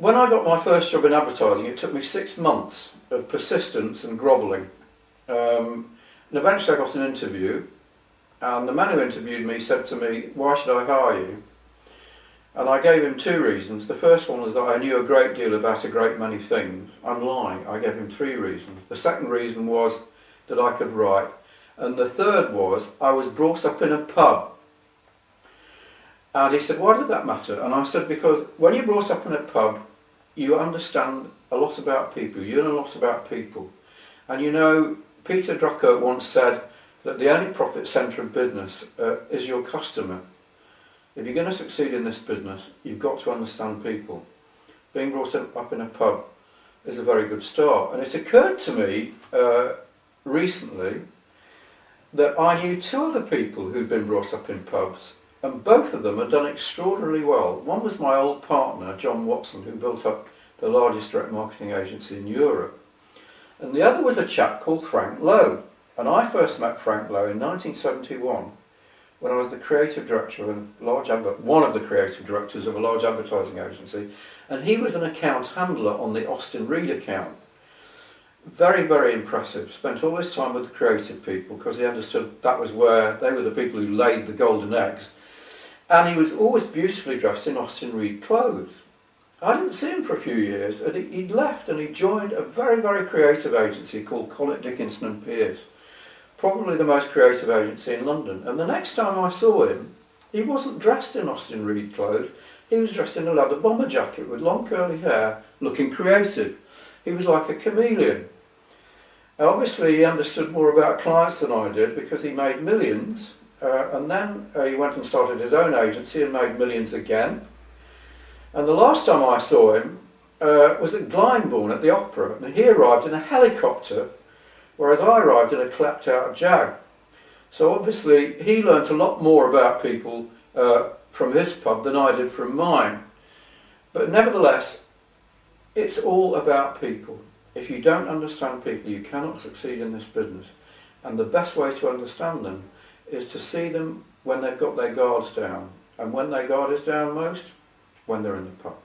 When I got my first job in advertising, it took me 6 months of persistence and grovelling. And eventually I got an interview, and the man who interviewed me said to me, "Why should I hire you?" And I gave him 2 reasons. The first one was that I knew a great deal about a great many things. I'm lying. I gave him 3 reasons. The second reason was that I could write. And the third was I was brought up in a pub. And he said, "Why did that matter?" And I said, because when you're brought up in a pub, you understand a lot about people. You learn a lot about people. And you know, Peter Drucker once said that the only profit centre of business is your customer. If you're going to succeed in this business, you've got to understand people. Being brought up in a pub is a very good start. And it occurred to me recently that I knew 2 other people who'd been brought up in pubs, and both of them had done extraordinarily well. One was my old partner, John Watson, who built up the largest direct marketing agency in Europe. And the other was a chap called Frank Lowe. And I first met Frank Lowe in 1971. When I was the creative director of one of the creative directors of a large advertising agency, and he was an account handler on the Austin Reed account. Very, very impressive. Spent all his time with the creative people because he understood that was where they were the people who laid the golden eggs. And he was always beautifully dressed in Austin Reed clothes. I didn't see him for a few years, and he'd left and he joined a very, very creative agency called Collett Dickinson and Pearce. Probably the most creative agency in London. And the next time I saw him, he wasn't dressed in Austin Reed clothes. He was dressed in a leather bomber jacket with long curly hair, looking creative. He was like a chameleon. Obviously he understood more about clients than I did because he made millions. And then he went and started his own agency and made millions again. And the last time I saw him was at Glyndebourne at the Opera. And he arrived in a helicopter, whereas I arrived in a clapped out Jag. So obviously he learnt a lot more about people from his pub than I did from mine. But nevertheless, it's all about people. If you don't understand people, you cannot succeed in this business. And the best way to understand them is to see them when they've got their guards down. And when their guard is down most, when they're in the pub.